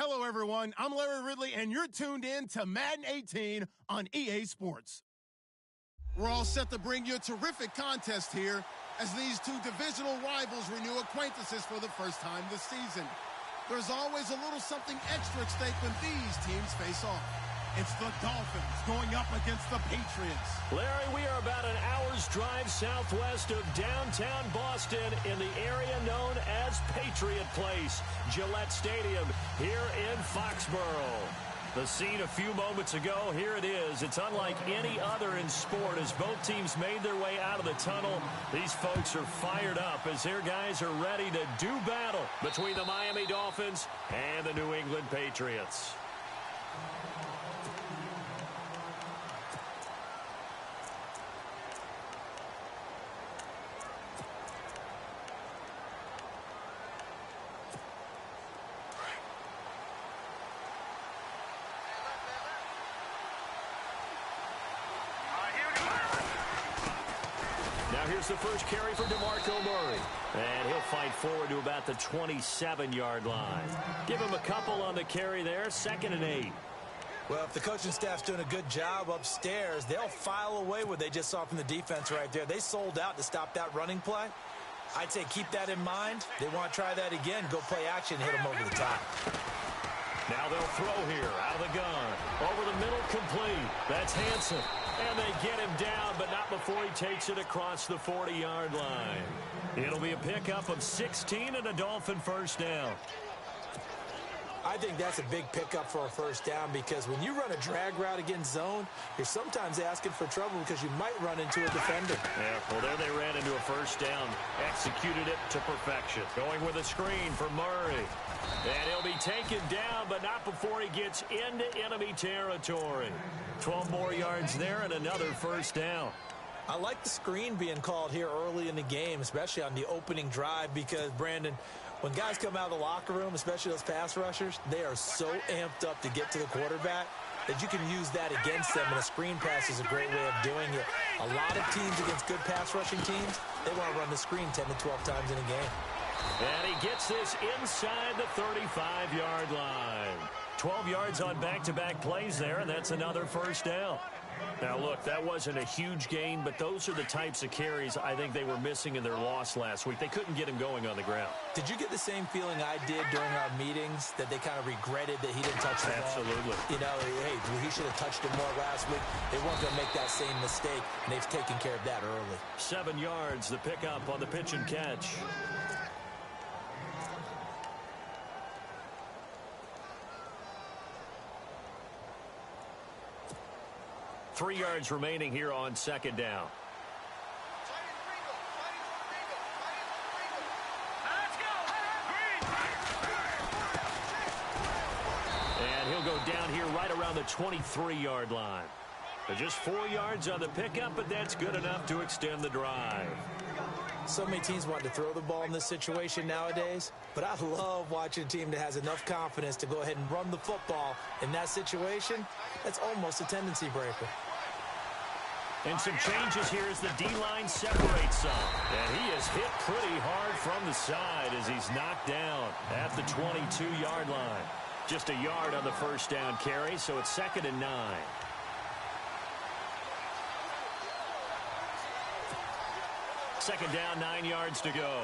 Hello, everyone. I'm Larry Ridley, and you're tuned in to Madden 18 on EA Sports. We're all set to bring you a terrific contest here as these two divisional rivals renew acquaintances for the first time this season. There's always a little something extra at stake when these teams face off. It's the Dolphins going up against the Patriots. Larry, we are about an hour's drive southwest of downtown Boston in the area known as Patriot Place, Gillette Stadium, here in Foxborough. The scene a few moments ago, here it is. It's unlike any other in sport as both teams made their way out of the tunnel. These folks are fired up as their guys are ready to do battle between the Miami Dolphins and the New England Patriots. Here's the first carry for DeMarco Murray. And he'll fight forward to about the 27-yard line. Give him a couple on the carry there, 2nd and 8. Well, if the coaching staff's doing a good job upstairs, they'll file away what they just saw from the defense right there. They sold out to stop that running play. I'd say keep that in mind. They want to try that again. Go play action, hit them over the top. Now they'll throw here, out of the gun. Over the middle, complete. That's Hansen. And they get him down, but not before he takes it across the 40-yard line. It'll be a pickup of 16 and a Dolphin first down. I think that's a big pickup for a first down because when you run a drag route against zone, you're sometimes asking for trouble because you might run into a defender. Yeah, well, there they ran into a first down. Executed it to perfection. Going with a screen for Murray. And he'll be taken down, but not before he gets into enemy territory. 12 more yards there and another first down. I like the screen being called here early in the game, especially on the opening drive because, Brandon, when guys come out of the locker room, especially those pass rushers, they are so amped up to get to the quarterback that you can use that against them, and a screen pass is a great way of doing it. A lot of teams against good pass rushing teams, they want to run the screen 10 to 12 times in a game. And he gets this inside the 35-yard line. 12 yards on back-to-back plays there, and that's another first down. Now, look, that wasn't a huge gain, but those are the types of carries I think they were missing in their loss last week. They couldn't get him going on the ground. Did you get the same feeling I did during our meetings, that they kind of regretted that he didn't touch the ball? Absolutely. You know, hey, he should have touched it more last week. They weren't going to make that same mistake, and they've taken care of that early. 7 yards, the pickup on the pitch and catch. 3 yards remaining here on 2nd down. And he'll go down here right around the 23-yard line. Just 4 yards on the pickup, but that's good enough to extend the drive. So many teams want to throw the ball in this situation nowadays, but I love watching a team that has enough confidence to go ahead and run the football in that situation. That's almost a tendency breaker. And some changes here as the D-line separates some. And he is hit pretty hard from the side as he's knocked down at the 22-yard line. Just a yard on the first down carry, so it's 2nd and 9. Second down, 9 yards to go.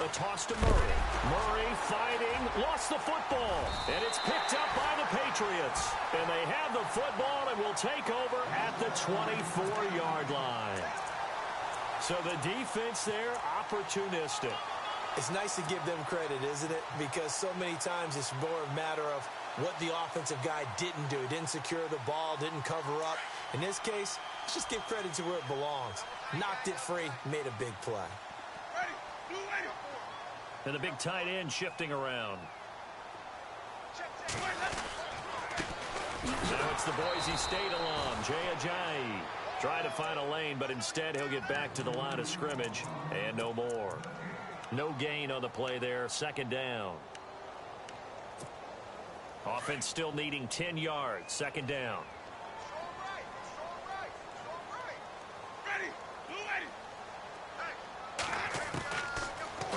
A toss to Murray. Murray fighting, lost the football. And it's picked up by the Patriots. And they have the football and will take over at the 24-yard line. So the defense there, opportunistic. It's nice to give them credit, isn't it? Because so many times it's more a matter of what the offensive guy didn't do. Didn't secure the ball, didn't cover up. In this case, let's just give credit to where it belongs. Knocked it free, made a big play. And the big tight end shifting around. Now it's the Boise State alum, Jay Ajayi. Trying to find a lane, but instead he'll get back to the line of scrimmage. And no more. No gain on the play there. 2nd down. Offense still needing 10 yards. 2nd down.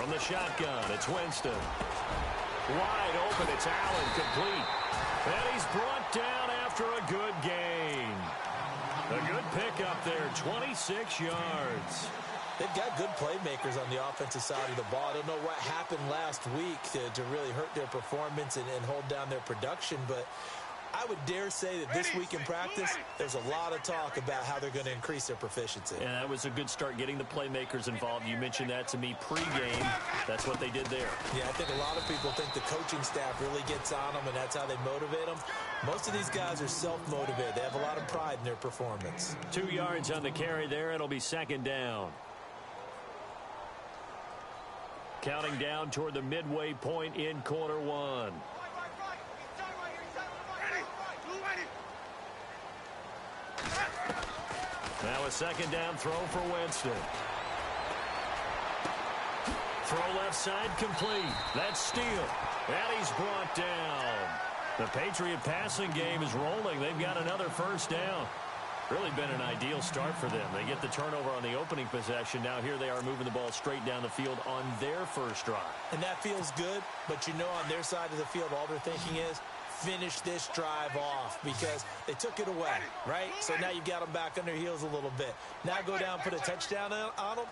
From the shotgun, it's Winston. Wide open, it's Allen, complete. And he's brought down after a good gain. A good pickup there, 26 yards. They've got good playmakers on the offensive side of the ball. I don't know what happened last week to really hurt their performance and hold down their production, but I would dare say that this week in practice, there's a lot of talk about how they're going to increase their proficiency. And that was a good start, getting the playmakers involved. You mentioned that to me pregame. That's what they did there. Yeah, I think a lot of people think the coaching staff really gets on them, and that's how they motivate them. Most of these guys are self-motivated. They have a lot of pride in their performance. 2 yards on the carry there. It'll be second down. Counting down toward the midway point in quarter one. Now a second down throw for Winston. Throw left side complete. That's Steele. And he's brought down. The Patriot passing game is rolling. They've got another first down. Really been an ideal start for them. They get the turnover on the opening possession. Now here they are moving the ball straight down the field on their first drive. And that feels good, but you know on their side of the field all they're thinking is finish this drive off because they took it away, right? So now you've got them back on their heels a little bit. Now go down, put a touchdown on them.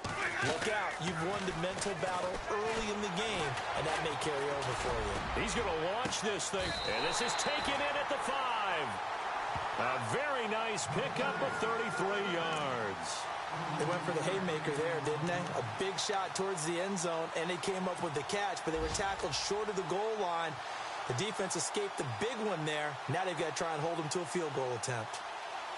Look out. You've won the mental battle early in the game, and that may carry over for you. He's going to launch this thing, and this is taken in at the 5. A very nice pickup of 33 yards. They went for the haymaker there, didn't they? A big shot towards the end zone, and they came up with the catch, but they were tackled short of the goal line. The defense escaped the big one there. Now they've got to try and hold them to a field goal attempt.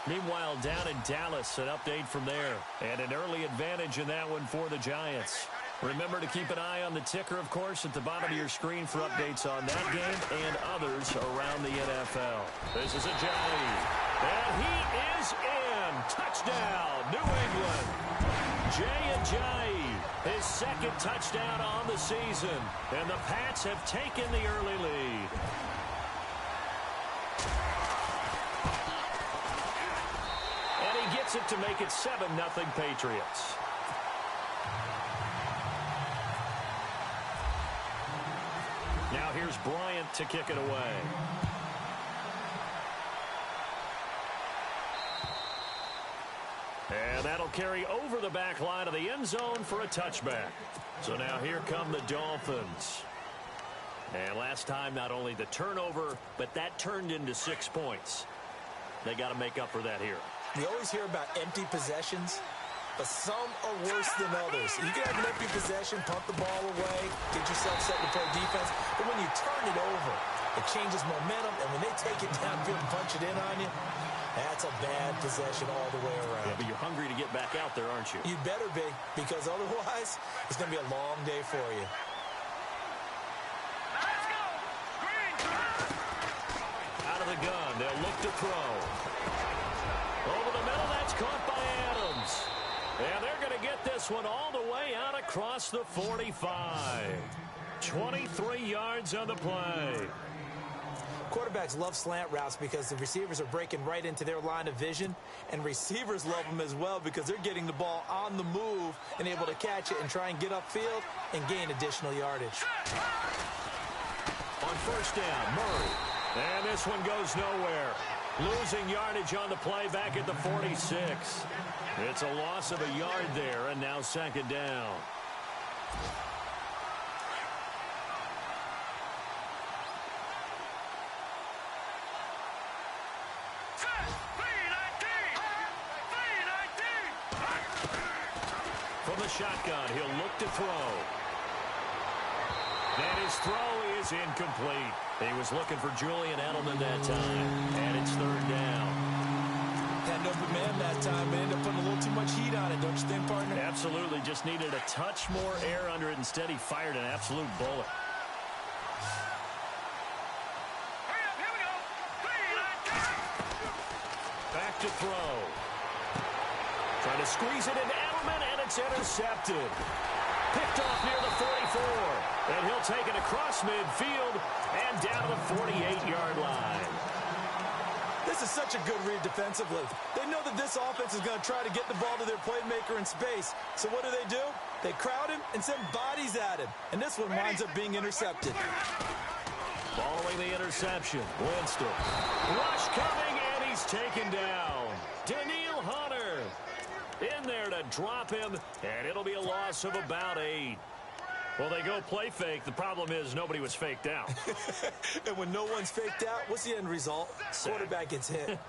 Meanwhile, down in Dallas, an update from there. And an early advantage in that one for the Giants. Remember to keep an eye on the ticker, of course, at the bottom of your screen for updates on that game and others around the NFL. This is Ajayi. And he is in. Touchdown, New England. Jay Ajayi, his second touchdown on the season. And the Pats have taken the early lead. And he gets it to make it 7-0 Patriots. Now here's Bryant to kick it away. And that'll carry over the back line of the end zone for a touchback. So now here come the Dolphins. And last time, not only the turnover, but that turned into 6 points. They got to make up for that here. You always hear about empty possessions, but some are worse than others. You can have an empty possession, pump the ball away, get yourself set to play defense, but when you turn it over, it changes momentum, and when they take it downfield and punch it in on you, that's a bad possession all the way around. Yeah, but you're hungry to get back out there, aren't you? You better be, because otherwise, it's going to be a long day for you. Out of the gun, they'll look to throw. Over the middle, that's caught by Adams. And they're going to get this one all the way out across the 45. 23 yards on the play. Quarterbacks love slant routes because the receivers are breaking right into their line of vision, and receivers love them as well because they're getting the ball on the move and able to catch it and try and get upfield and gain additional yardage. On first down, Murray. And this one goes nowhere. Losing yardage on the play back at the 46. It's a loss of a yard there, and now second down. From the shotgun, he'll look to throw. And his throw is incomplete. He was looking for Julian Edelman that time, and it's third down. Had an open man that time, but ended up putting a little too much heat on it, don't you think, partner? Absolutely. Just needed a touch more air under it. Instead, he fired an absolute bullet. Back to throw. Trying to squeeze it into Edelman, and it's intercepted. Picked off near the 44. And he'll take it across midfield and down to the 48-yard line. This is such a good read defensively. They know that this offense is going to try to get the ball to their playmaker in space. So what do? They crowd him and send bodies at him. And this one winds up being intercepted. Following the interception, Winston. Rush coming, and he's taken down. Daniil Hunter in there to drop him, and it'll be a loss of about 8. Well, they go play fake. The problem is nobody was faked out. And when no one's faked out, what's the end result? Quarterback gets hit.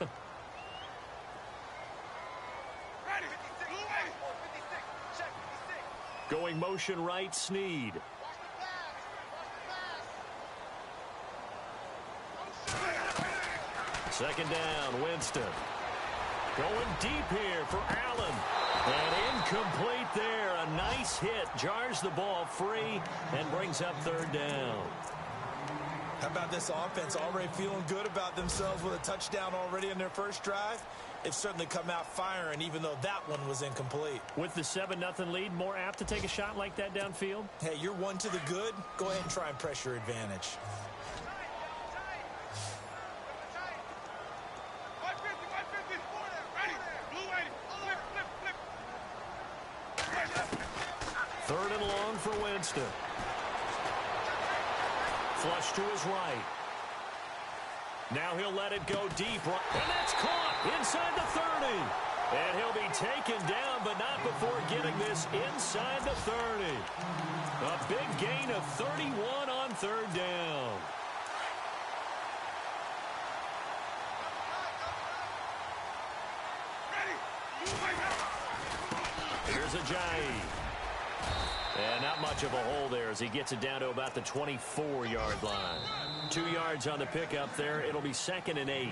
Going motion right, Snead. Second down, Winston. Going deep here for Allen. And incomplete there. A nice hit. Jars the ball free and brings up third down. How about this offense already feeling good about themselves with a touchdown already in their first drive? They've certainly come out firing, even though that one was incomplete. With the 7-0 lead, more apt to take a shot like that downfield? Hey, you're one to the good. Go ahead and try and press your advantage. Third and long for Winston. Flush to his right. Now he'll let it go deep. And that's caught inside the 30. And he'll be taken down, but not before getting this inside the 30. A big gain of 31 on third down. Here's Ajayi. And not much of a hole there as he gets it down to about the 24-yard line. 2 yards on the pickup there. It'll be 2nd and 8.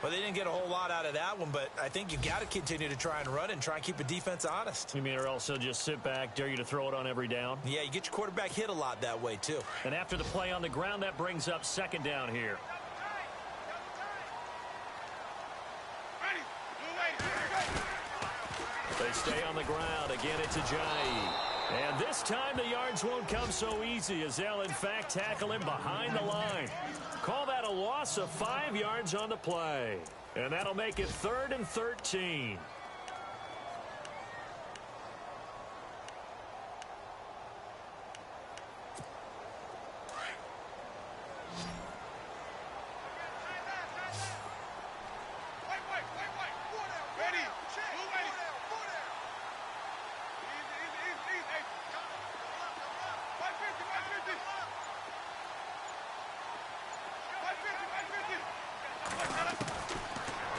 Well, they didn't get a whole lot out of that one, but I think you've got to continue to try and run and try and keep the defense honest. You mean, or else they'll just sit back, dare you to throw it on every down? Yeah, you get your quarterback hit a lot that way, too. And after the play on the ground, that brings up 2nd down here. They stay on the ground. Again, it's Ajayi. And this time the yards won't come so easy as they'll, in fact, tackle him behind the line. Call that a loss of 5 yards on the play. And that'll make it 3rd and 13.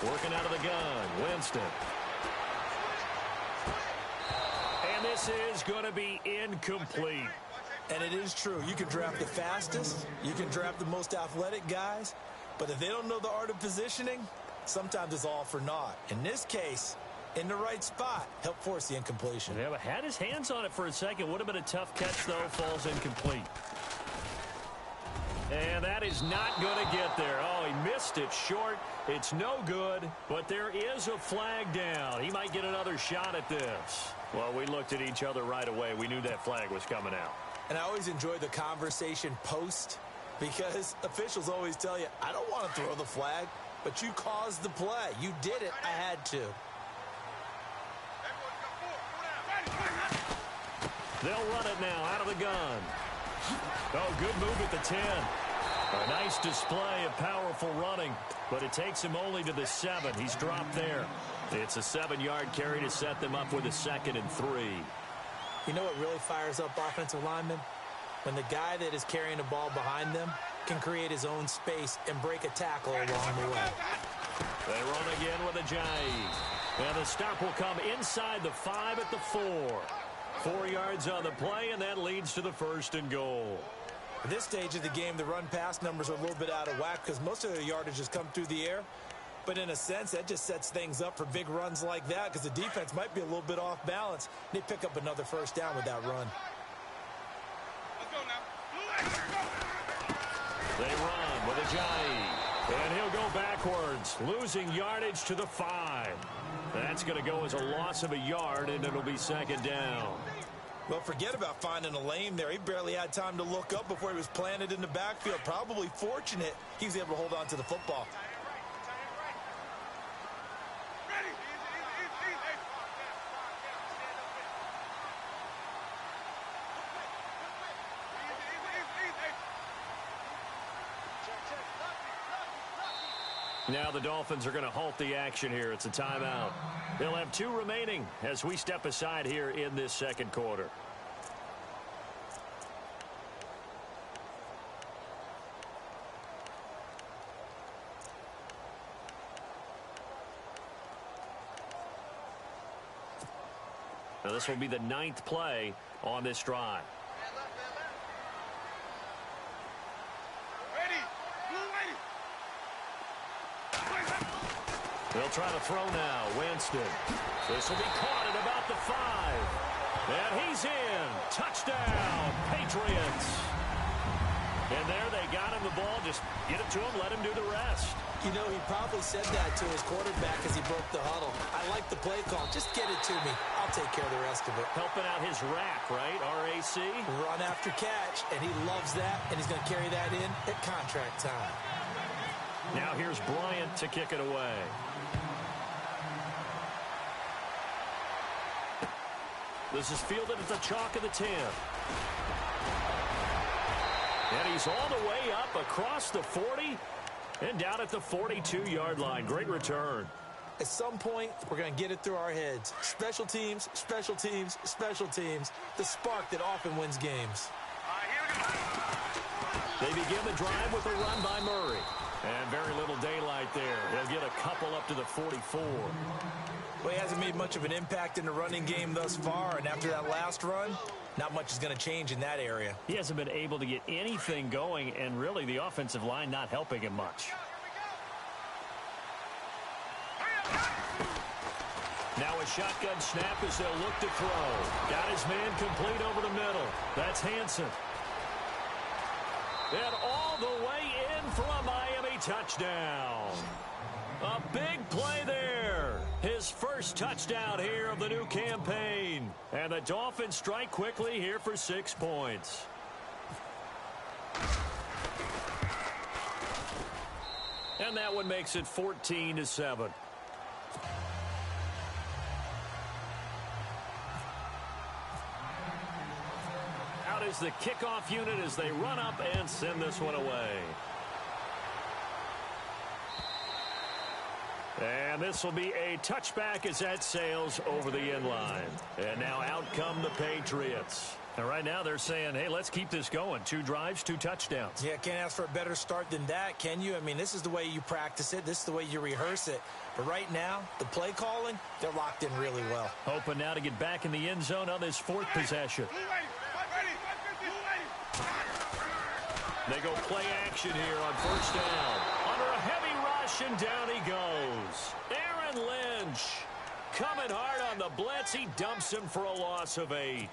Working out of the gun, Winston. And this is going to be incomplete. And it is true. You can draft the fastest. You can draft the most athletic guys. But if they don't know the art of positioning, sometimes it's all for naught. In this case, in the right spot, help force the incompletion. Yeah, but had his hands on it for a second. Would have been a tough catch, though. Falls incomplete. And that is not going to get there. Oh, he missed it short. It's no good, but there is a flag down. He might get another shot at this. Well, we looked at each other right away. We knew that flag was coming out. And I always enjoy the conversation post because officials always tell you, I don't want to throw the flag, but you caused the play. You did it. I had to. They'll run it now out of the gun. Oh, good move at the 10. A nice display of powerful running, but it takes him only to the 7. He's dropped there. It's a 7-yard carry to set them up with a 2nd and 3. You know what really fires up offensive linemen? When the guy that is carrying the ball behind them can create his own space and break a tackle along the way. They run again with Ajayi. And the stop will come inside the 5 at the 4. 4 yards on the play, and that leads to the 1st and goal. At this stage of the game, the run-pass numbers are a little bit out of whack because most of their yardage has come through the air. But in a sense, that just sets things up for big runs like that because the defense might be a little bit off balance. They pick up another 1st down with that run. They run with Ajayi. And he'll go backwards, losing yardage to the 5. That's going to go as a loss of a yard, and it'll be 2nd down. Well, forget about finding a lane there. He barely had time to look up before he was planted in the backfield. Probably fortunate he was able to hold on to the football. Now the Dolphins are going to halt the action here. It's a timeout. They'll have 2 remaining as we step aside here in this second quarter. Now this will be the 9th play on this drive. They'll try to throw now. Winston. This will be caught at about the 5. And he's in. Touchdown, Patriots. And there they got him the ball. Just get it to him, let him do the rest. You know, he probably said that to his quarterback as he broke the huddle. I like the play call. Just get it to me. I'll take care of the rest of it. Helping out his rack, right? RAC. Run after catch, and he loves that, and he's going to carry that in at contract time. Now here's Bryant to kick it away. This is fielded at the chalk of the 10. And he's all the way up across the 40 and down at the 42-yard line. Great return. At some point, we're going to get it through our heads. Special teams, special teams, special teams. The spark that often wins games. They begin the drive with a run by Murray. And very little daylight there. He'll get a couple up to the 44. Well, he hasn't made much of an impact in the running game thus far, and after that last run, not much is going to change in that area. He hasn't been able to get anything going, and really the offensive line not helping him much. Now a shotgun snap as they'll look to throw. Got his man complete over the middle. That's Hansen. And all the way in for a Miami touchdown. A big play there. His first touchdown here of the new campaign. And the Dolphins strike quickly here for 6 points. And that one makes it 14-7. Out is the kickoff unit as they run up and send this one away. And this will be a touchback as that sails over the end line. And now out come the Patriots. And right now they're saying, hey, let's keep this going. 2 drives, 2 touchdowns. Yeah, can't ask for a better start than that, can you? I mean, this is the way you practice it. This is the way you rehearse it. But right now, the play calling, they're locked in really well. Hoping now to get back in the end zone on this 4th possession. They go play action here on first down. Under a heavy rush, and down he goes. Aaron Lynch coming hard on the blitz. He dumps him for a loss of 8.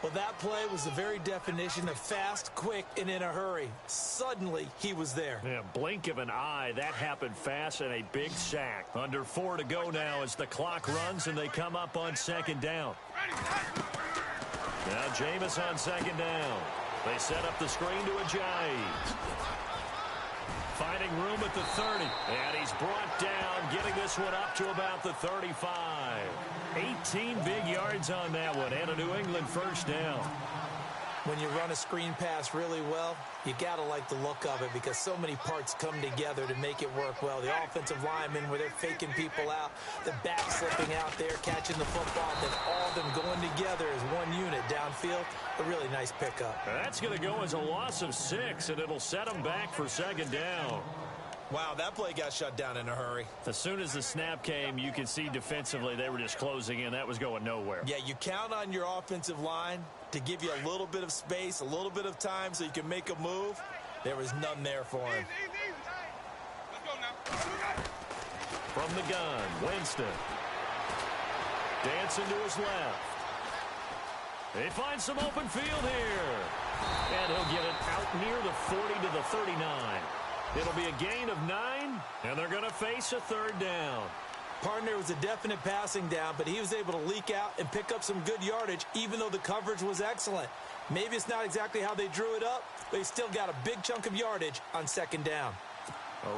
Well, that play was the very definition of fast, quick, and in a hurry. Suddenly, he was there. Yeah, blink of an eye. That happened fast and a big sack. Under 4 to go now as the clock runs and they come up on 2nd down. Now Jameis on 2nd down. They set up the screen to Ajayi. Finding room at the 30. And he's brought down, getting this one up to about the 35. 18 big yards on that one, and a New England first down. When you run a screen pass really well, you got to like the look of it because so many parts come together to make it work well. The offensive linemen where they're faking people out, the back slipping out there, catching the football, then all of them going together as one unit downfield. A really nice pickup. That's going to go as a loss of 6, and it'll set them back for 2nd down. Wow, that play got shut down in a hurry. As soon as the snap came, you could see defensively they were just closing in. That was going nowhere. Yeah, you count on your offensive line to give you a little bit of space, a little bit of time so you can make a move. There was none there for him. From the gun, Winston. Dancing to his left. They find some open field here. And he'll get it out near the 40 to the 39. It'll be a gain of 9, and they're going to face a 3rd down. Partner was a definite passing down, but he was able to leak out and pick up some good yardage, even though the coverage was excellent. Maybe it's not exactly how they drew it up, but he still got a big chunk of yardage on 2nd down.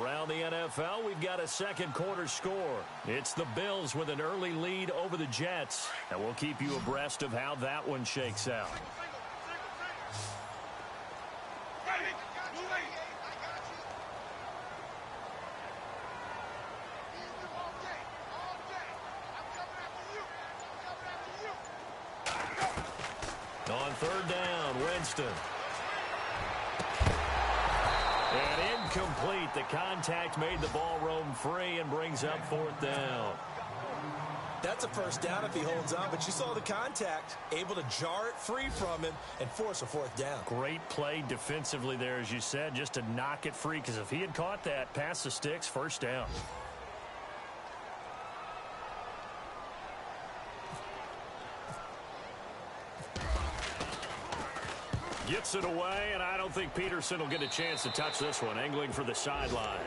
Around the NFL, we've got a second quarter score. It's the Bills with an early lead over the Jets, and we'll keep you abreast of how that one shakes out. third down, Winston. And incomplete. The contact made the ball roam free and brings up fourth down. That's a first down if he holds on, but you saw the contact, able to jar it free from him and force a fourth down. Great play defensively there, as you said, just to knock it free, because if he had caught that, past the sticks, first down. Gets it away, and I don't think Peterson will get a chance to touch this one, angling for the sideline.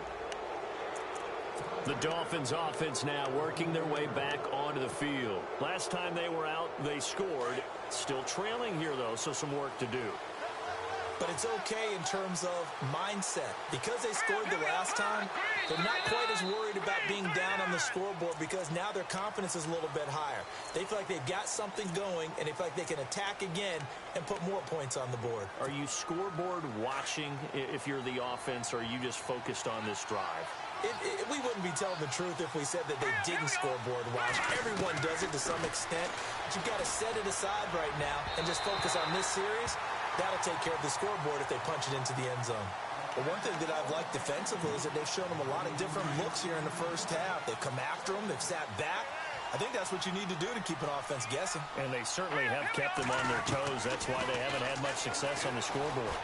The Dolphins offense now working their way back onto the field. Last time they were out, they scored. Still trailing here, though, so some work to do. But it's okay in terms of mindset. Because they scored the last time, they're not quite as worried about being down on the scoreboard because now their confidence is a little bit higher. They feel like they've got something going, and they feel like they can attack again and put more points on the board. Are you scoreboard watching if you're the offense, or are you just focused on this drive? We wouldn't be telling the truth if we said that they didn't scoreboard watch. Everyone does it to some extent. But you've got to set it aside right now and just focus on this series. That'll take care of the scoreboard if they punch it into the end zone. But one thing that I've liked defensively is that they've shown them a lot of different looks here in the first half. They've come after them. They've sat back. I think that's what you need to do to keep an offense guessing. And they certainly have kept them on their toes. That's why they haven't had much success on the scoreboard.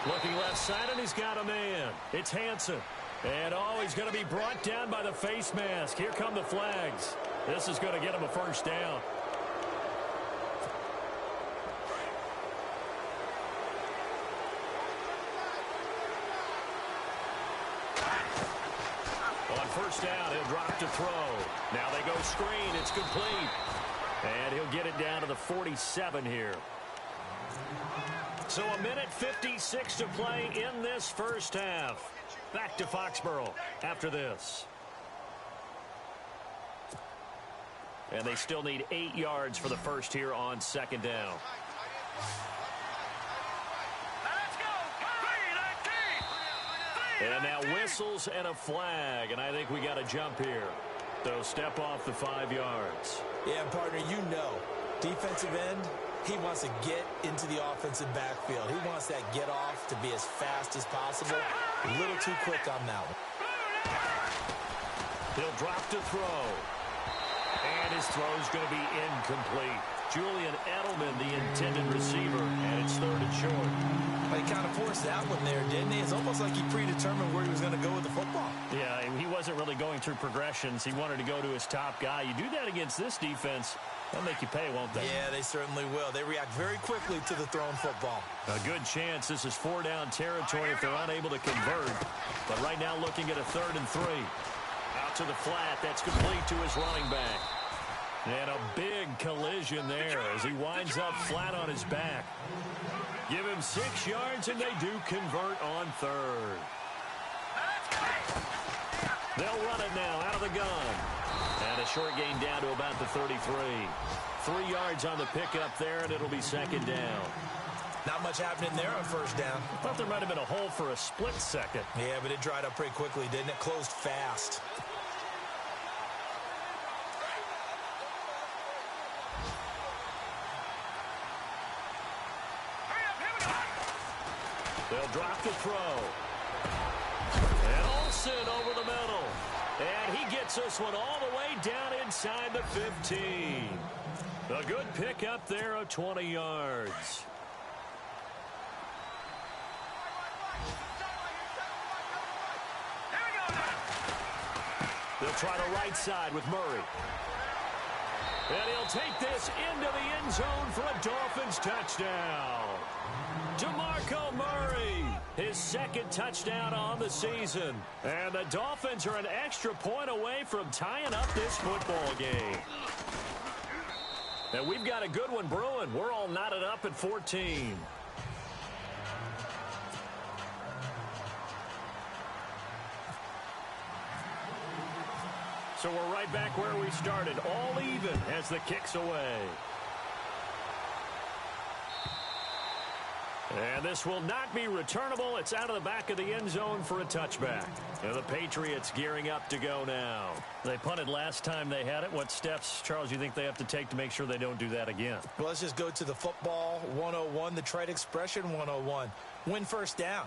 Looking left side, and he's got a man. It's Hansen. And, he's going to be brought down by the face mask. Here come the flags. This is going to get him a first down. On first down, he'll drop to throw. Now they go screen. It's complete. And he'll get it down to the 47 here. So 1:56 to play in this first half. Back to Foxborough after this. And they still need 8 yards for the first here on second down. And now whistles and a flag, and I think we got a jump here. So step off the 5 yards. Yeah, partner, you know, defensive end, he wants to get into the offensive backfield. He wants that get off to be as fast as possible. A little too quick on that one. He'll drop to throw. And his throw is going to be incomplete. Julian Edelman, the intended receiver, and it's third and short. He kind of forced that one there, didn't he? It's almost like he predetermined where he was going to go with the football. Yeah, he wasn't really going through progressions. He wanted to go to his top guy. You do that against this defense, they'll make you pay, won't they? Yeah, they certainly will. They react very quickly to the thrown football. A good chance this is 4-down territory if they're unable to convert. But right now looking at a 3rd and 3. Out to the flat. That's complete to his running back. And a big collision there as he winds up flat on his back. Give him 6 yards, and they do convert on 3rd. They'll run it now out of the gun. And a short gain down to about the 33. 3 yards on the pickup there, and it'll be second down. Not much happening there on first down. Thought there might have been a hole for a split second. Yeah, but it dried up pretty quickly, didn't it? Closed fast. They'll drop the throw. And Olsen over the middle. And he gets this one all the way down inside the 15. A good pickup there of 20 yards. They'll try the right side with Murray. And he'll take this into the end zone for a Dolphins touchdown. DeMarco Murray, his second touchdown on the season. And the Dolphins are an extra point away from tying up this football game. And we've got a good one brewing. We're all knotted up at 14. So we're right back where we started, all even as the kick's away. And this will not be returnable. It's out of the back of the end zone for a touchback. And the Patriots gearing up to go now. They punted last time they had it. What steps, Charles, do you think they have to take to make sure they don't do that again? Well, let's just go to the football 101, the trade expression 101. Win first down.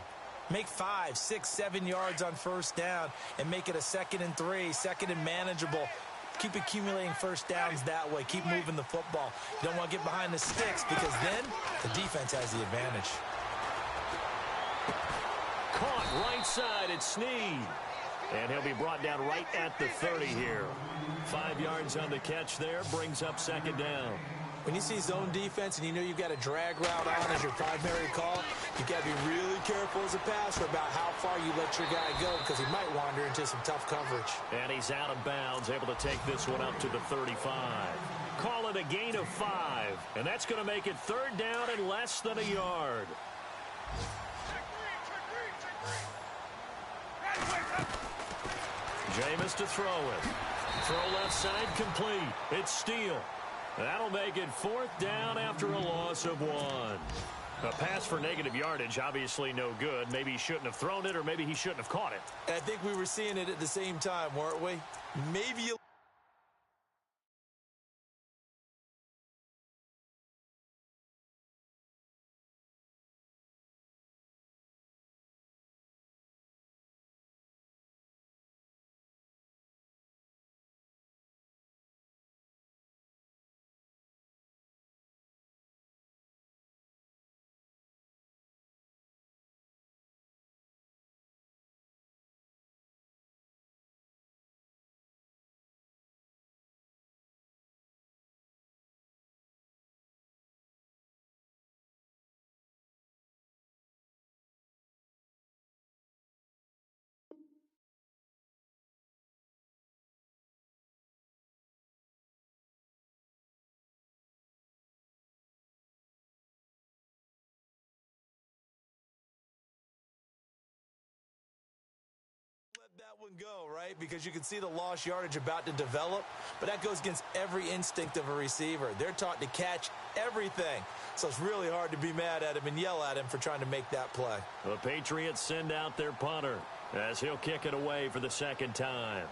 Make 5, 6, 7 yards on first down and make it a 2nd and 3, 2nd and manageable. Keep accumulating first downs that way. Keep moving the football. You don't want to get behind the sticks because then the defense has the advantage. Caught right side, it's Snead. And he'll be brought down right at the 30 here. 5 yards on the catch there, brings up 2nd down. When you see zone defense and you know you've got a drag route on as your primary call, you've got to be really careful as a passer about how far you let your guy go because he might wander into some tough coverage. And he's out of bounds, able to take this one up to the 35. Call it a gain of 5, and that's going to make it 3rd down and less than a yard. Jameis to throw it. Throw left side complete. It's Steele. That'll make it 4th down after a loss of 1. A pass for negative yardage, obviously no good. Maybe he shouldn't have thrown it, or maybe he shouldn't have caught it. I think we were seeing it at the same time, weren't we? Maybe you... that one go, right? Because you can see the lost yardage about to develop, but that goes against every instinct of a receiver. They're taught to catch everything, so it's really hard to be mad at him and yell at him for trying to make that play. The Patriots send out their punter as he'll kick it away for the 2nd time.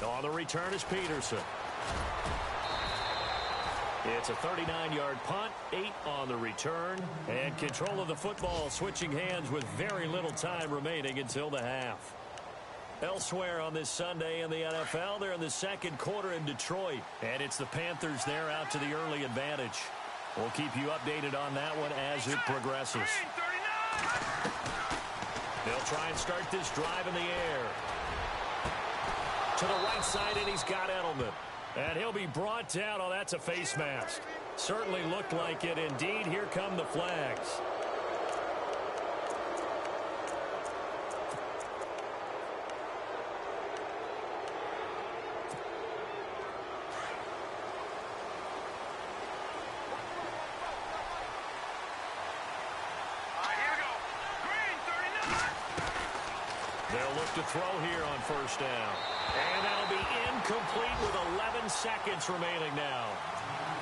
On the return is Peterson. It's a 39-yard punt, 8 on the return, and control of the football switching hands with very little time remaining until the half. Elsewhere on this Sunday in the NFL, they're in the 2nd quarter in Detroit, and it's the Panthers there out to the early advantage. We'll keep you updated on that one as it progresses. They'll try and start this drive in the air. To the right side, and he's got Edelman. And he'll be brought down. Oh, that's a face mask. Certainly looked like it. Indeed, here come the flags. They'll look to throw here on first down. And that'll be incomplete with 11 seconds remaining now.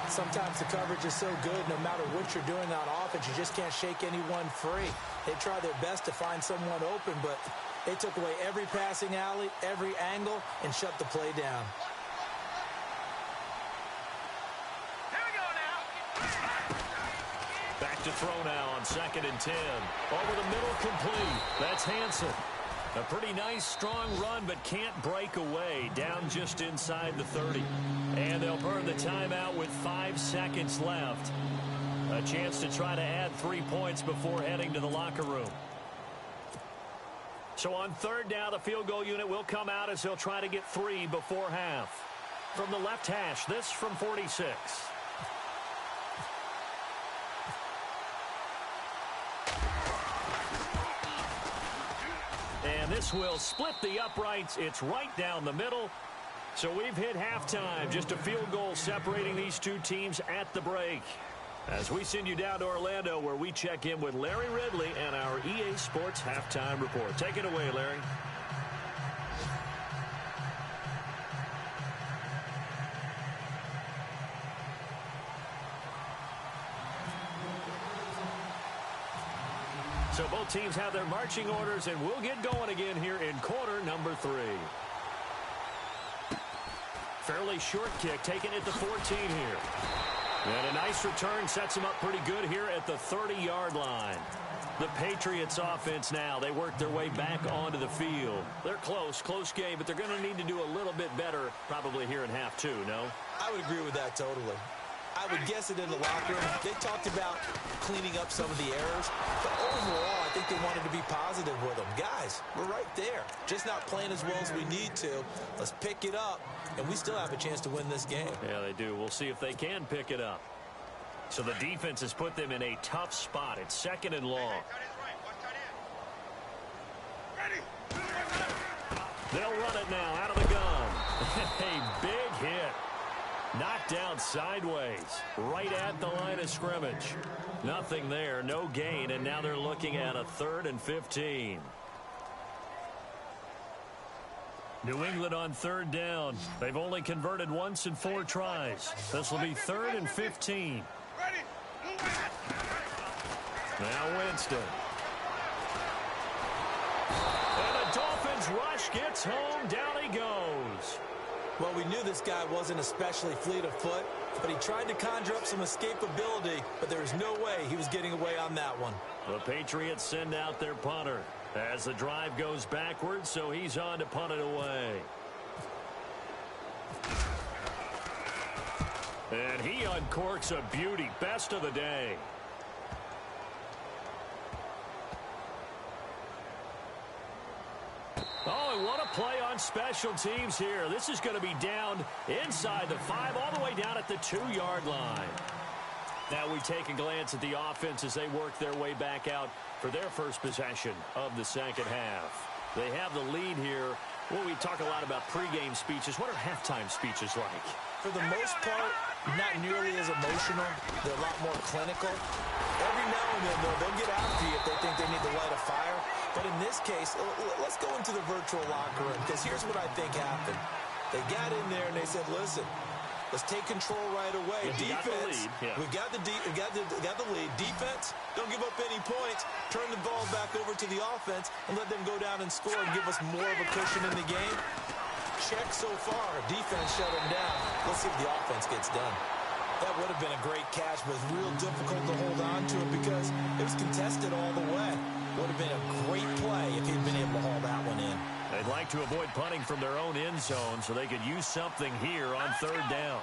Sometimes the coverage is so good, no matter what you're doing on offense, you just can't shake anyone free. They try their best to find someone open, but they took away every passing alley, every angle, and shut the play down. Here we go now. Back to throw now on 2nd and 10. Over the middle, complete. That's Hansen. A pretty nice, strong run, but can't break away. Down just inside the 30. And they'll burn the timeout with 5 seconds left. A chance to try to add 3 points before heading to the locker room. So on 3rd down, the field goal unit will come out as he'll try to get 3 before half. From the left hash, this from 46. And this will split the uprights. It's right down the middle. So we've hit halftime. Just a field goal separating these two teams at the break. As we send you down to Orlando, where we check in with Larry Ridley and our EA Sports Halftime Report. Take it away, Larry. So both teams have their marching orders, and we'll get going again here in quarter number 3. Fairly short kick, taken at the 14 here. And a nice return sets them up pretty good here at the 30-yard line. The Patriots offense now, they work their way back onto the field. They're close game, but they're going to need to do a little bit better probably here in half 2, no? I would agree with that totally. I would guess it in the locker room. They talked about cleaning up some of the errors, but overall, I think they wanted to be positive with them. Guys, we're right there. Just not playing as well as we need to. Let's pick it up, and we still have a chance to win this game. Yeah, they do. We'll see if they can pick it up. So the defense has put them in a tough spot. It's 2nd and long. They'll run it now out of the gun. A big hit. Knocked down sideways, right at the line of scrimmage. Nothing there, no gain, and now they're looking at a 3rd and 15. New England on 3rd down. They've only converted once in 4 tries. This will be 3rd and 15. Now Winston. And the Dolphins rush gets home. Down he goes. Well, we knew this guy wasn't especially fleet of foot, but he tried to conjure up some escapability, but there was no way he was getting away on that one. The Patriots send out their punter as the drive goes backwards, so he's on to punt it away. And he uncorks a beauty. Best of the day. Oh, and what a play on special teams here. This is going to be down inside the 5, all the way down at the 2-yard line. Now we take a glance at the offense as they work their way back out for their first possession of the second half. They have the lead here. Well, we talk a lot about pregame speeches. What are halftime speeches like? For the most part, not nearly as emotional. They're a lot more clinical. Every now and then, though, they'll get after you if they think they need to light a fire. But in this case, let's go into the virtual locker room, because here's what I think happened. They got in there and they said, listen, let's take control right away. Defense, we got the lead. Defense, don't give up any points. Turn the ball back over to the offense and let them go down and score and give us more of a cushion in the game. Check so far. Defense shut them down. Let's see if the offense gets done. That would have been a great catch, but it's real difficult to hold on to it because it was contested all the way. Would have been a great play if he'd been able to haul that one in. They'd like to avoid punting from their own end zone so they could use something here on 3rd down.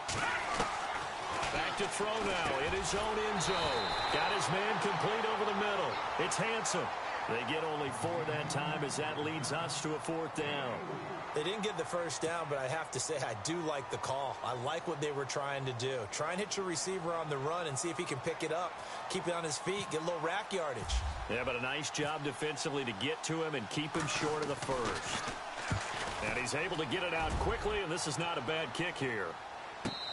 Back to throw now in his own end zone. Got his man complete over the middle. It's Hanson. They get only 4 that time as that leads us to a 4th down. They didn't get the first down, but I have to say I do like the call. I like what they were trying to do. Try and hit your receiver on the run and see if he can pick it up. Keep it on his feet, get a little rack yardage. Yeah, but a nice job defensively to get to him and keep him short of the first. And he's able to get it out quickly, and this is not a bad kick here.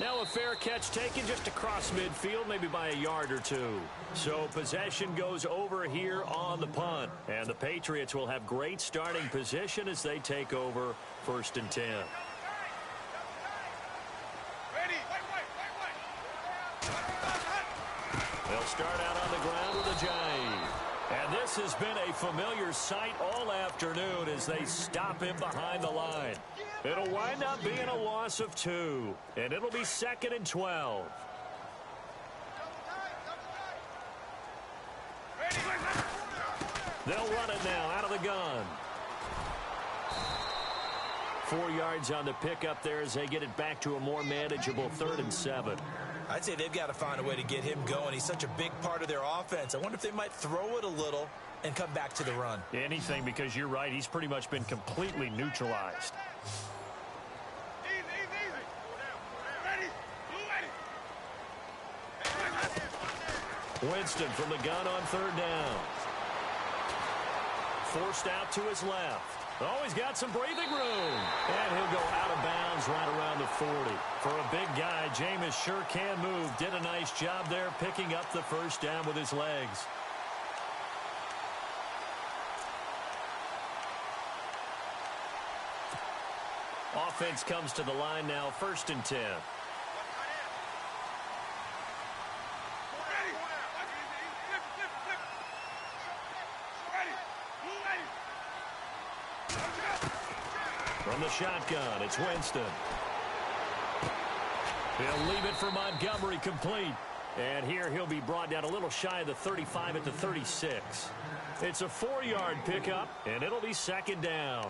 Now a fair catch taken just across midfield, maybe by a yard or 2. So possession goes over here on the punt. And the Patriots will have great starting position as they take over 1st and 10. They'll start out on the ground with a jive. And this has been a familiar sight all afternoon as they stop him behind the line. It'll wind up being a loss of 2, and it'll be 2nd and 12. They'll run it now out of the gun. 4 yards on the pickup there as they get it back to a more manageable 3rd and 7. I'd say they've got to find a way to get him going. He's such a big part of their offense. I wonder if they might throw it a little and come back to the run. Anything, because you're right. He's pretty much been completely neutralized. Winston from the gun on 3rd down. Forced out to his left. Oh, he's got some breathing room. And he'll go out of bounds right around the 40. For a big guy, Jameis sure can move. Did a nice job there picking up the 1st down with his legs. Offense comes to the line now, 1st and 10. From the shotgun, it's Winston. He'll leave it for Montgomery, complete. And here he'll be brought down a little shy of the 35 at the 36. It's a 4-yard pickup, and it'll be second down.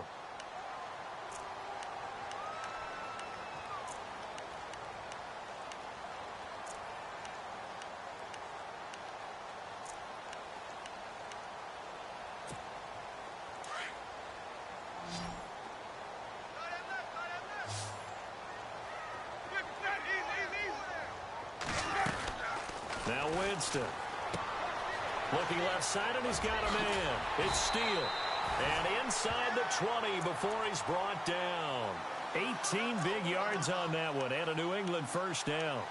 Now Winston. Looking left side, and he's got a man. It's Steele. And inside the 20 before he's brought down. 18 big yards on that one, and a New England first down.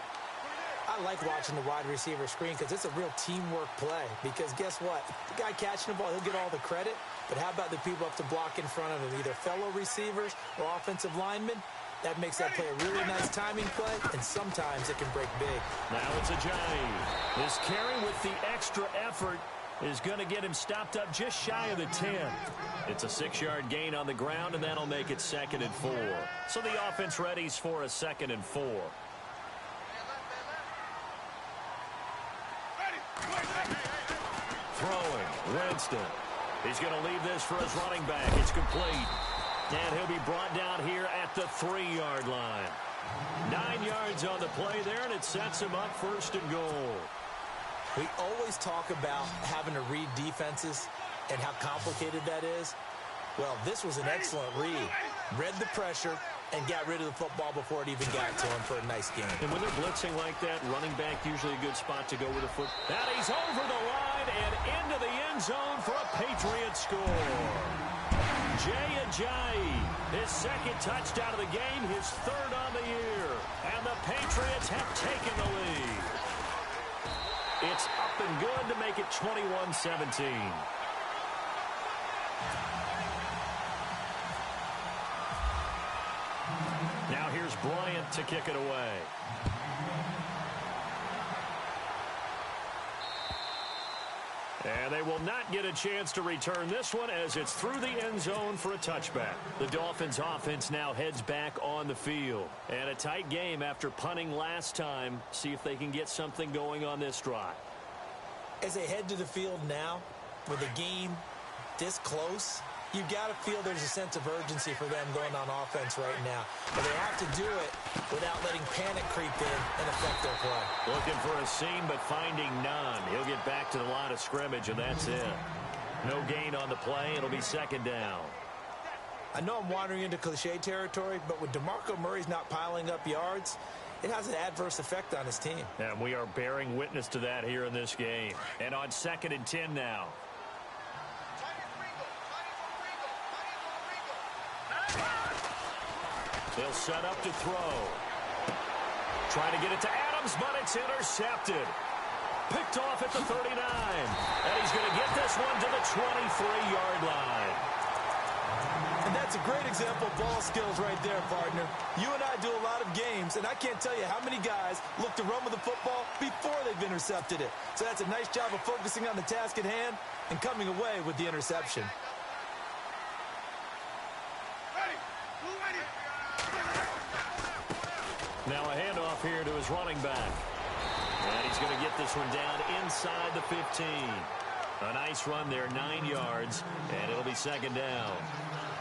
I like watching the wide receiver screen because it's a real teamwork play. Because guess what? The guy catching the ball, he'll get all the credit. But how about the people up to block in front of him, either fellow receivers or offensive linemen? That makes that play a really nice timing play, and sometimes it can break big. Now it's Ajayi. This carry with the extra effort is going to get him stopped up just shy of the 10. It's a 6-yard gain on the ground, and that'll make it 2nd and 4. So the offense readies for a 2nd and 4. Throwing, Winston. He's going to leave this for his running back. It's complete. And he'll be brought down here at the 3-yard line. 9 yards on the play there, and it sets him up 1st and goal. We always talk about having to read defenses and how complicated that is. Well, this was an excellent read. Read the pressure and got rid of the football before it even got to him for a nice game. And when they're blitzing like that, running back usually a good spot to go with the foot. Now he's over the line and into the end zone for a Patriot score. Jay Ajayi, his 2nd touchdown of the game, his 3rd on the year. And the Patriots have taken the lead. It's up and good to make it 21-17. Now here's Bryant to kick it away. And they will not get a chance to return this one as it's through the end zone for a touchback. The Dolphins offense now heads back on the field. And a tight game after punting last time. See if they can get something going on this drive. As they head to the field now, with the game this close, you've got to feel there's a sense of urgency for them going on offense right now. But they have to do it without letting panic creep in and affect their play. Looking for a seam, but finding none. He'll get back to the line of scrimmage, and that's it. No gain on the play. It'll be 2nd down. I know I'm wandering into cliche territory, but with DeMarco Murray's not piling up yards, it has an adverse effect on his team. And we are bearing witness to that here in this game. And on 2nd and 10 now. They'll set up to throw. Trying to get it to Adams, but it's intercepted. Picked off at the 39. And he's going to get this one to the 23-yard line. And that's a great example of ball skills right there, partner. You and I do a lot of games, and I can't tell you how many guys look to run with the football before they've intercepted it. So that's a nice job of focusing on the task at hand and coming away with the interception. Now a handoff here to his running back. And he's going to get this one down inside the 15. A nice run there, 9 yards, and it'll be 2nd down.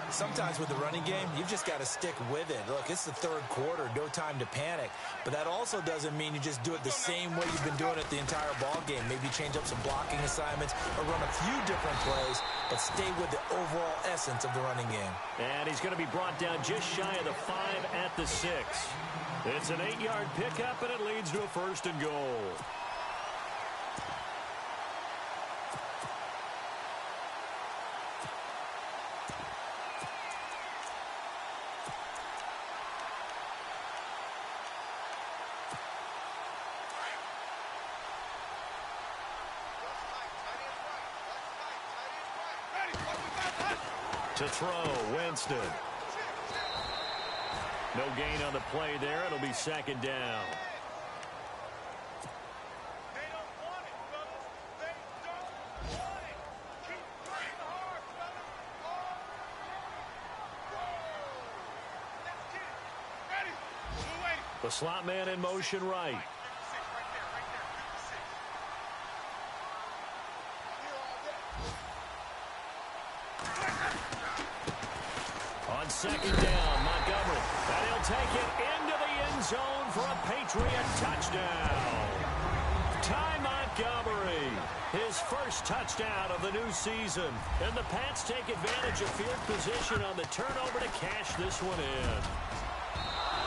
Sometimes with the running game, you've just got to stick with it. Look, it's the 3rd quarter, no time to panic. But that also doesn't mean you just do it the same way you've been doing it the entire ball game. Maybe change up some blocking assignments or run a few different plays, but stay with the overall essence of the running game. And he's going to be brought down just shy of the 5 at the 6. It's an 8-yard pickup, and it leads to a 1st and goal. To throw, Winston. No gain on the play there. It'll be 2nd down. The slot man in motion right. On second down, Montgomery. And he'll take it into the end zone for a Patriot touchdown. Ty Montgomery, his first touchdown of the new season. And the Pats take advantage of field position on the turnover to cash this one in.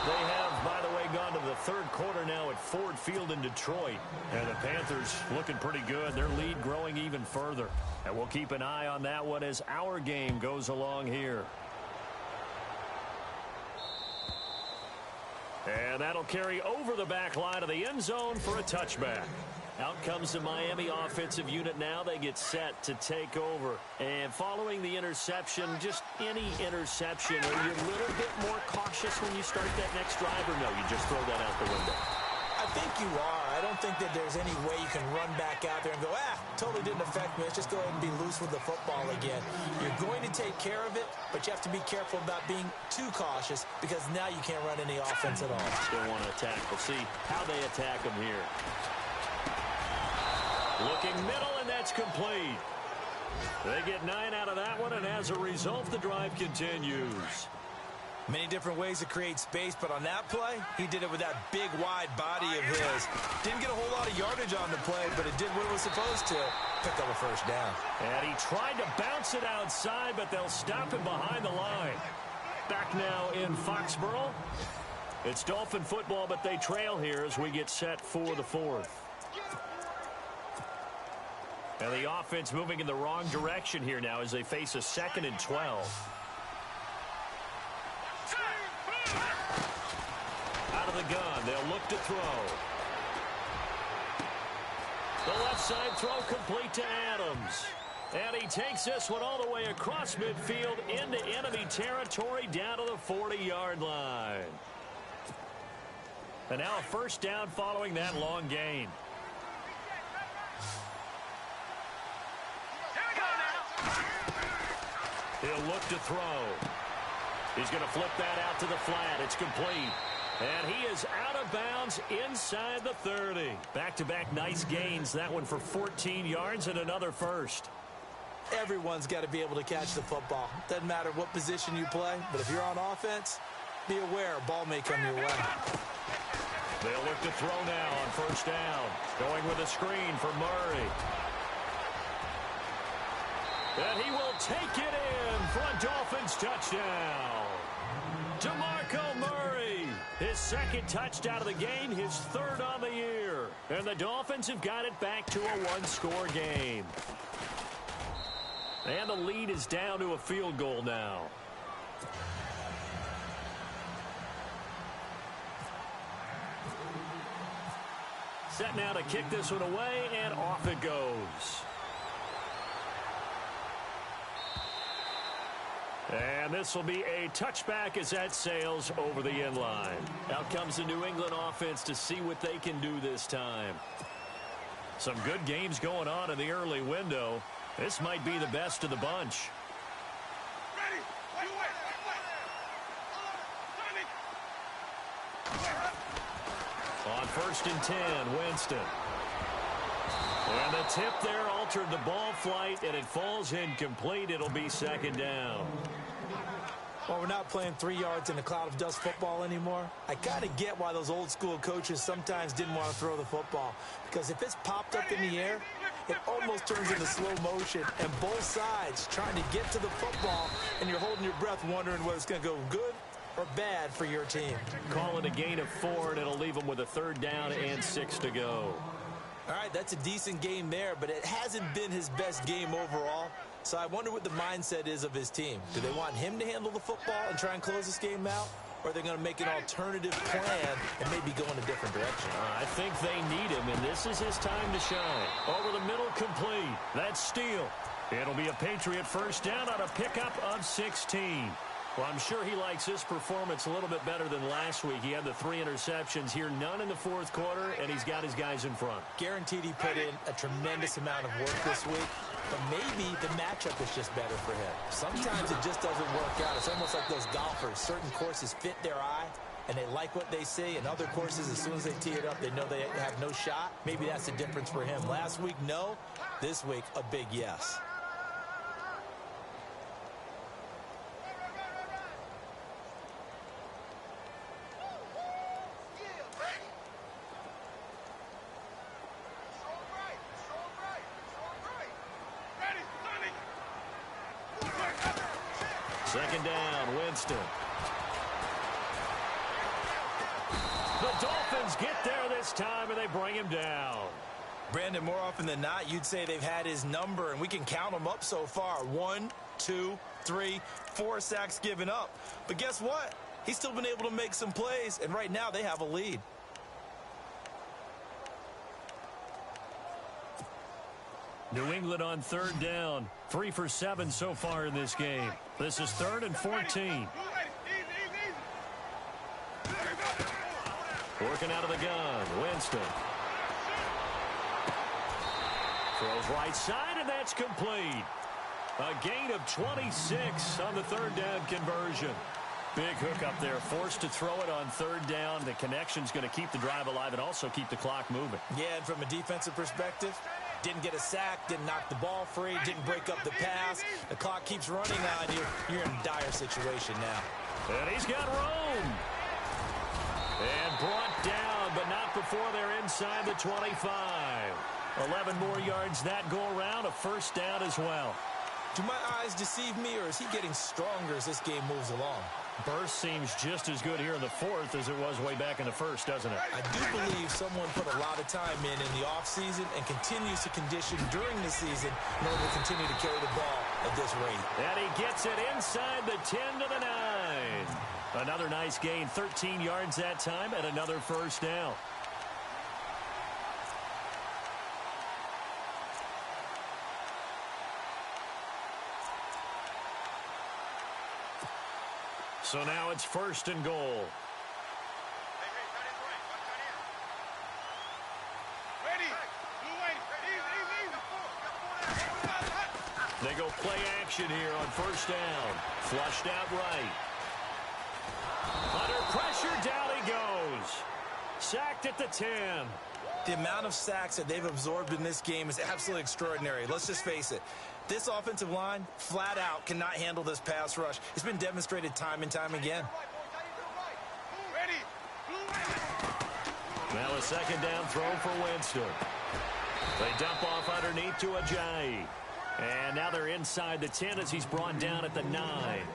They have, by the way, gone to the third quarter now at Ford Field in Detroit. And the Panthers looking pretty good. Their lead growing even further. And we'll keep an eye on that one as our game goes along here. And that'll carry over the back line of the end zone for a touchback. Out comes the Miami offensive unit now. They get set to take over. And following the interception, just any interception, are you a little bit more cautious when you start that next drive, or no, you just throw that out the window? I think you are. I don't think that there's any way you can run back out there and go, totally didn't affect me. Let's just go ahead and be loose with the football again. You're going to take care of it, but you have to be careful about being too cautious because now you can't run any offense at all. Still want to attack. We'll see how they attack them here. Looking middle, and that's complete. They get 9 out of that one, and as a result, the drive continues. Many different ways to create space, but on that play, he did it with that big, wide body of his. Didn't get a whole lot of yardage on the play, but it did what it was supposed to. Pick up a first down. And he tried to bounce it outside, but they'll stop him behind the line. Back now in Foxborough. It's Dolphin football, but they trail here as we get set for the fourth. And the offense moving in the wrong direction here now as they face a 2nd and 12. Out of the gun, they'll look to throw. The left side throw complete to Adams. And he takes this one all the way across midfield into enemy territory down to the 40-yard line. And now a first down following that long gain. He'll look to throw. He's going to flip that out to the flat. It's complete. And he is out of bounds inside the 30. Back-to-back nice gains. That one for 14 yards and another first. Everyone's got to be able to catch the football. Doesn't matter what position you play, but if you're on offense, be aware a ball may come your way. They'll look to throw now on first down. Going with a screen for Murray. And he will take it in for a Dolphins touchdown. DeMarco Murray, his second touchdown of the game, his third on the year. And the Dolphins have got it back to a one-score game. And the lead is down to a field goal now. Set now to kick this one away, and off it goes. And this will be a touchback as that sails over the end line. Out comes the New England offense to see what they can do this time. Some good games going on in the early window. This might be the best of the bunch. On 1st and 10, Winston. And the tip there altered the ball flight, and it falls incomplete. It'll be 2nd down. Well, we're not playing 3 yards in a cloud of dust football anymore. I kind of get why those old school coaches sometimes didn't want to throw the football. Because if it's popped up in the air, it almost turns into slow motion. And both sides trying to get to the football, and you're holding your breath wondering whether it's going to go good or bad for your team. Call it a gain of 4, and it'll leave them with a 3rd down and 6 to go. All right, that's a decent game there, but it hasn't been his best game overall. So I wonder what the mindset is of his team. Do they want him to handle the football and try and close this game out? Or are they going to make an alternative plan and maybe go in a different direction? I think they need him, and this is his time to shine. Over the middle, complete. That's Steele. It'll be a Patriot first down on a pickup of 16. Well, I'm sure he likes this performance a little bit better than last week. He had the 3 interceptions here, none in the 4th quarter, and he's got his guys in front. Guaranteed he put in a tremendous amount of work this week, but maybe the matchup is just better for him. Sometimes it just doesn't work out. It's almost like those golfers. Certain courses fit their eye, and they like what they see. In other courses, as soon as they tee it up, they know they have no shot. Maybe that's the difference for him. Last week, no. This week, a big yes. Second down, Winston. The Dolphins get there this time, and they bring him down. Brandon, more often than not, you'd say they've had his number, and we can count them up so far. 1, 2, 3, 4 sacks given up. But guess what? He's still been able to make some plays, and right now they have a lead. New England on third down. 3 for 7 so far in this game. This is 3rd and 14. Working out of the gun, Winston. Throws right side, and that's complete. A gain of 26 on the third down conversion. Big hook up there, forced to throw it on third down. The connection's going to keep the drive alive and also keep the clock moving. Yeah, and from a defensive perspective, didn't get a sack, didn't knock the ball free, didn't break up the pass. The clock keeps running on you. You're in a dire situation now. And he's got room. And brought down, but not before they're inside the 25. 11 more yards that go around, a first down as well. Do my eyes deceive me, or is he getting stronger as this game moves along? Burst seems just as good here in the fourth as it was way back in the first, doesn't it? I do believe someone put a lot of time in the offseason and continues to condition during the season in order to continue to carry the ball at this rate. And he gets it inside the 10 to the 9. Another nice gain, 13 yards that time, and another first down. So now it's 1st and goal. They go play action here on 1st down. Flushed out right. Under pressure, down he goes. Sacked at the 10. The amount of sacks that they've absorbed in this game is absolutely extraordinary. Let's just face it. This offensive line, flat out, cannot handle this pass rush. It's been demonstrated time and time again. Now a second down throw for Winston. They dump off underneath to Ajayi. And now they're inside the 10 as he's brought down at the 9.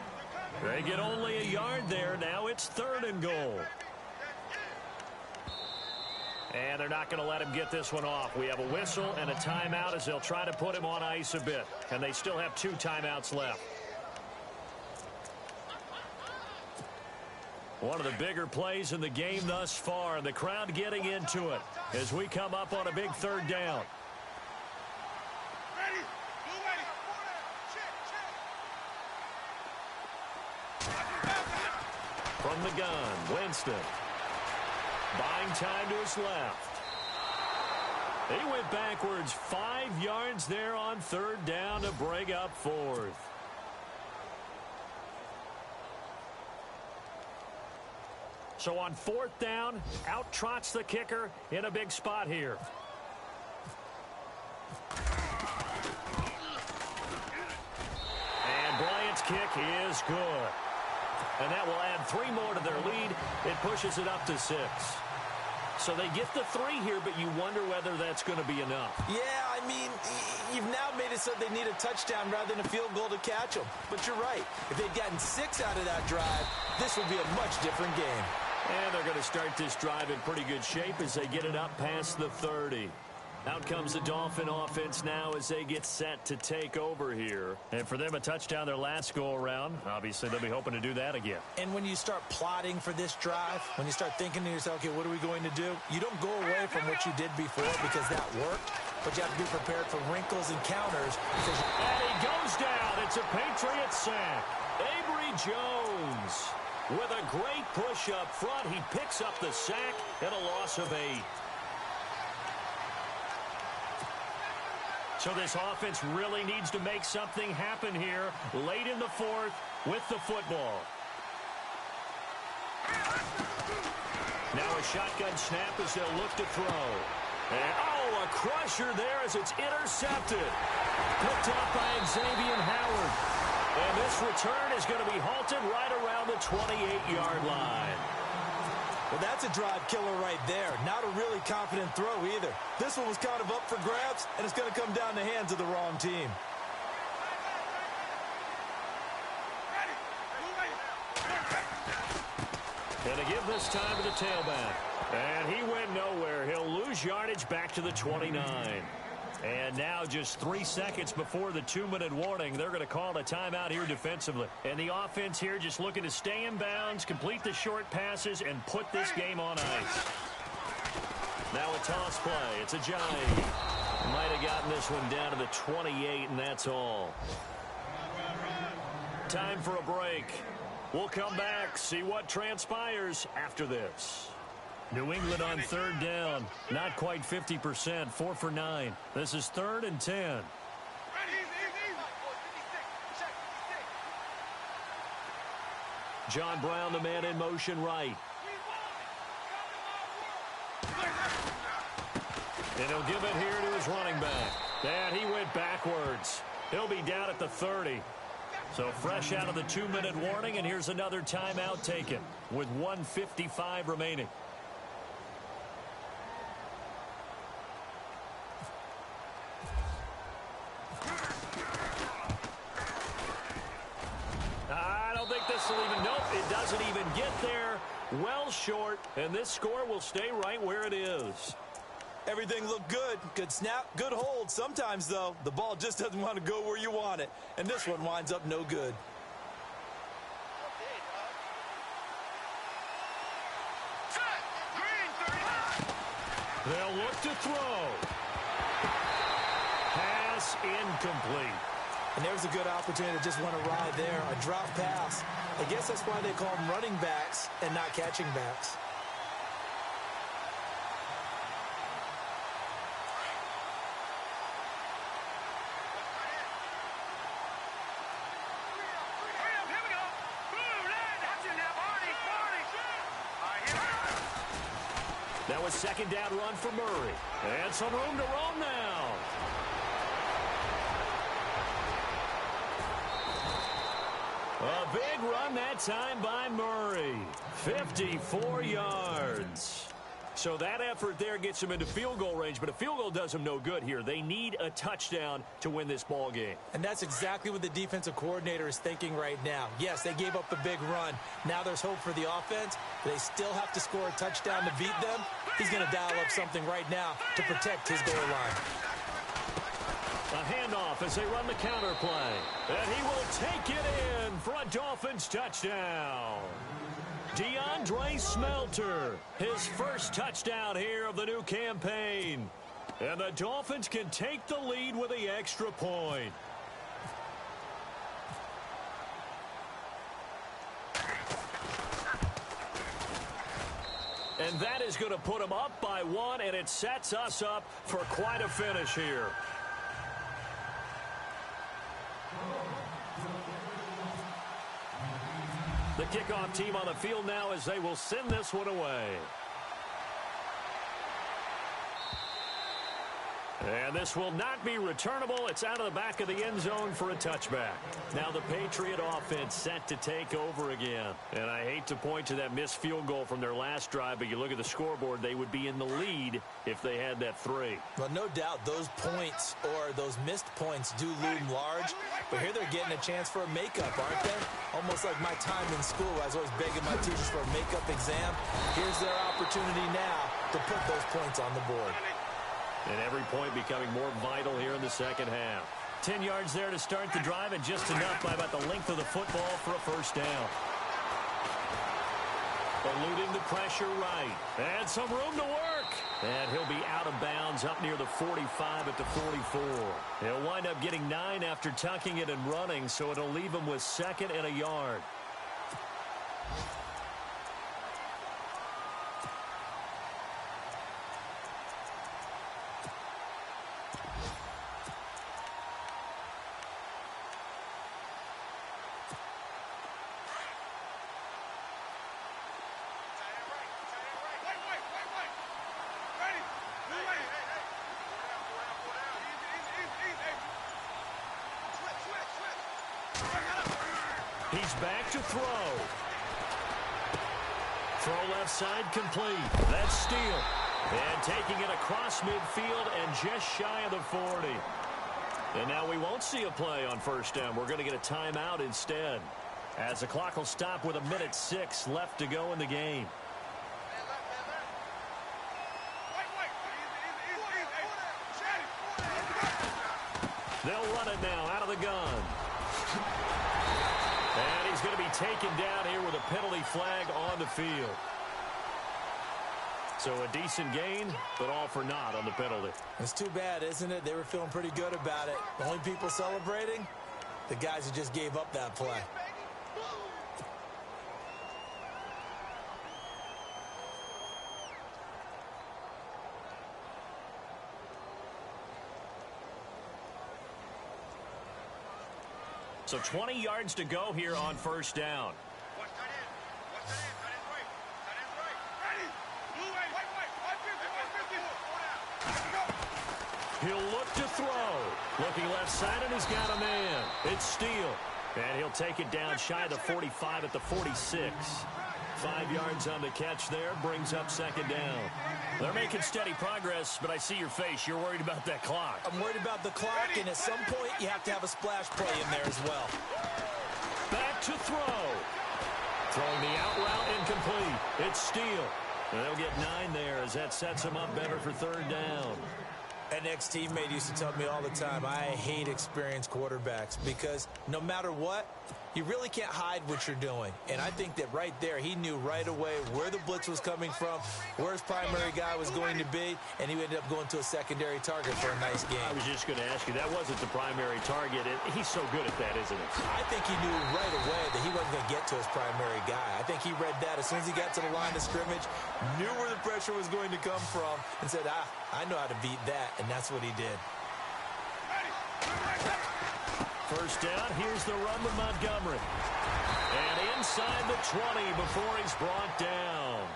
They get only a yard there. Now it's 3rd and goal. And they're not going to let him get this one off. We have a whistle and a timeout as they'll try to put him on ice a bit. And they still have 2 timeouts left. One of the bigger plays in the game thus far. The crowd getting into it as we come up on a big 3rd down. From the gun, Winston. Buying time to his left. He went backwards 5 yards there on 3rd down to bring up 4th. So on 4th down, out trots the kicker in a big spot here. And Bryant's kick is good. And that will add 3 more to their lead. It pushes it up to 6. So they get the 3 here, but you wonder whether that's going to be enough. Yeah, I mean, you've now made it so they need a touchdown rather than a field goal to catch them. But you're right. If they'd gotten 6 out of that drive, this would be a much different game. And they're going to start this drive in pretty good shape as they get it up past the 30. Out comes the Dolphin offense now as they get set to take over here. And for them, a touchdown their last go-around. Obviously, they'll be hoping to do that again. And when you start plotting for this drive, when you start thinking to yourself, okay, what are we going to do? You don't go away from what you did before because that worked. But you have to be prepared for wrinkles and counters. And he goes down. It's a Patriot sack. Avery Jones with a great push up front. He picks up the sack and a loss of 8. So this offense really needs to make something happen here late in the 4th with the football. shotgun snap as they'll look to throw. And, a crusher there as it's intercepted. Picked off by Xavier Howard. And this return is going to be halted right around the 28-yard line. Well, that's a drive killer right there. Not a really confident throw either. This one was kind of up for grabs, and it's going to come down the hands of the wrong team. And to give this time to the tailback. And he went nowhere. He'll lose yardage back to the 29. And now just 3 seconds before the 2-minute warning, they're going to call a timeout here defensively. And the offense here just looking to stay in bounds, complete the short passes, and put this game on ice. Now a toss play. It's a Giant. Might have gotten this one down to the 28, and that's all. Time for a break. We'll come back, see what transpires after this. New England on third down. Not quite 50%, 4 for 9. This is 3rd and 10. John Brown, the man in motion right. And he'll give it here to his running back. And he went backwards. He'll be down at the 30. So fresh out of the 2-minute warning, and here's another timeout taken with 1:55 remaining. I don't think this will even, nope, it doesn't even get there. Well short, and this score will stay right where it is. Everything looked good. Good snap, good hold. Sometimes, though, the ball just doesn't want to go where you want it. And this one winds up no good. They'll look to throw. Pass incomplete. And there's a good opportunity to just want to ride there. A drop pass. I guess that's why they call them running backs and not catching backs. That was second down run for Murray. And some room to roam now. A big run that time by Murray. 54 yards. So that effort there gets them into field goal range, but a field goal does them no good here. They need a touchdown to win this ball game. And that's exactly what the defensive coordinator is thinking right now. Yes, they gave up the big run. Now there's hope for the offense. They still have to score a touchdown to beat them. He's going to dial up something right now to protect his goal line. A handoff as they run the counter play. And he will take it in for a Dolphins touchdown. DeAndre Smelter, his first touchdown here of the new campaign. And the Dolphins can take the lead with the extra point. And that is going to put them up by 1, and it sets us up for quite a finish here. The kickoff team on the field now as they will send this one away. And this will not be returnable. It's out of the back of the end zone for a touchback. Now the Patriot offense set to take over again. And I hate to point to that missed field goal from their last drive, but you look at the scoreboard, they would be in the lead if they had that 3. Well, no doubt those points or those missed points do loom large. But here they're getting a chance for a makeup, aren't they? Almost like my time in school. I was always begging my teachers for a makeup exam. Here's their opportunity now to put those points on the board. And every point becoming more vital here in the second half. 10 yards there to start the drive, and just enough by about the length of the football for a first down. Eluding the pressure right. And some room to work. And he'll be out of bounds up near the 45 at the 44. He'll wind up getting 9 after tucking it and running, so it'll leave him with 2nd and a yard. He's back to throw. Throw left side complete. That's Steele. And taking it across midfield and just shy of the 40. And now we won't see a play on first down. We're going to get a timeout instead, as the clock will stop with 1:06 left to go in the game. They'll run it now out of the gun. And he's going to be taken down here with a penalty flag on the field. So a decent gain, but all for naught on the penalty. It's too bad, isn't it? They were feeling pretty good about it. The only people celebrating, the guys who just gave up that play. So 20 yards to go here on first down. He'll look to throw. Looking left side, and he's got a man. It's Steele. And he'll take it down shy of the 45 at the 46. 5 yards on the catch there, brings up second down. They're making steady progress, but I see your face. You're worried about that clock. I'm worried about the clock, and at some point, you have to have a splash play in there as well. Back to throw. Throwing the out route incomplete. It's Steele. And they'll get 9 there as that sets him up better for third down. An ex-teammate used to tell me all the time, I hate experienced quarterbacks because no matter what, you really can't hide what you're doing. And I think that right there, he knew right away where the blitz was coming from, where his primary guy was going to be, and he ended up going to a secondary target for a nice game. I was just going to ask you, that wasn't the primary target. He's so good at that, isn't he? I think he knew right away that he wasn't going to get to his primary guy. I think he read that as soon as he got to the line of scrimmage, knew where the pressure was going to come from, and said, I know how to beat that, and that's what he did. First down, here's the run with Montgomery. And inside the 20 before he's brought down.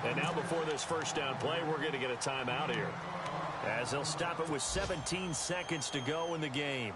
And now before this first down play, we're going to get a timeout here, as they'll stop it with 17 seconds to go in the game.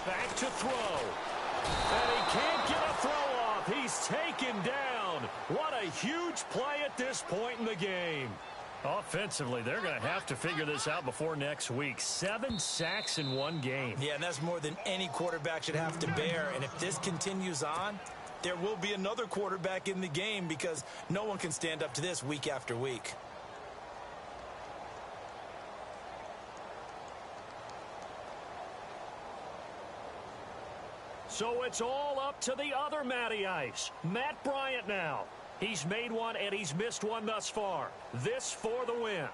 Back to throw. And he can't get a throw off. He's taken down. What a huge play at this point in the game. Offensively, they're going to have to figure this out before next week. 7 sacks in one game. Yeah, and that's more than any quarterback should have to bear. And if this continues on, there will be another quarterback in the game because no one can stand up to this week after week. So it's all up to the other Matty Ice, Matt Bryant now. He's made one and he's missed one thus far. This for the win.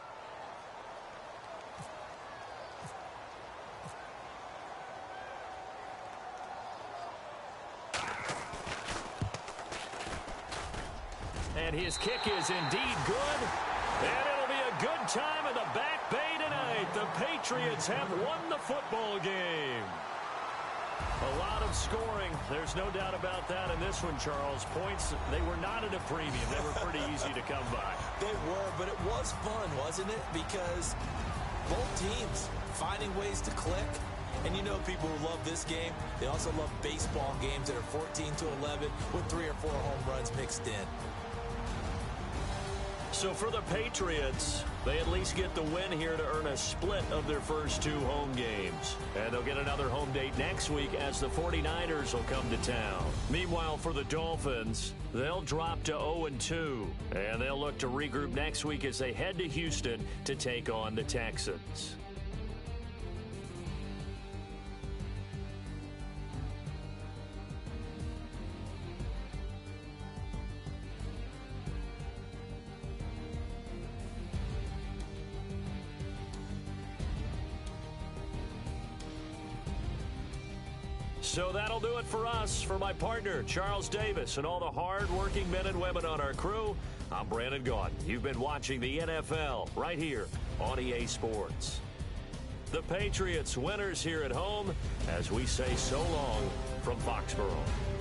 And his kick is indeed good. And it'll be a good time in the Back Bay tonight. The Patriots have won the football game. A lot of scoring. There's no doubt about that in this one, Charles. Points, they were not at a premium. They were pretty easy to come by. They were, but it was fun, wasn't it? Because both teams finding ways to click. And you know people who love this game, they also love baseball games that are 14-11 with 3 or 4 home runs mixed in. So for the Patriots, they at least get the win here to earn a split of their first 2 home games. And they'll get another home date next week as the 49ers will come to town. Meanwhile, for the Dolphins, they'll drop to 0-2. And they'll look to regroup next week as they head to Houston to take on the Texans. So that'll do it for us. For my partner, Charles Davis, and all the hard-working men and women on our crew, I'm Brandon Gaudin. You've been watching the NFL right here on EA Sports. The Patriots winners here at home as we say so long from Foxborough.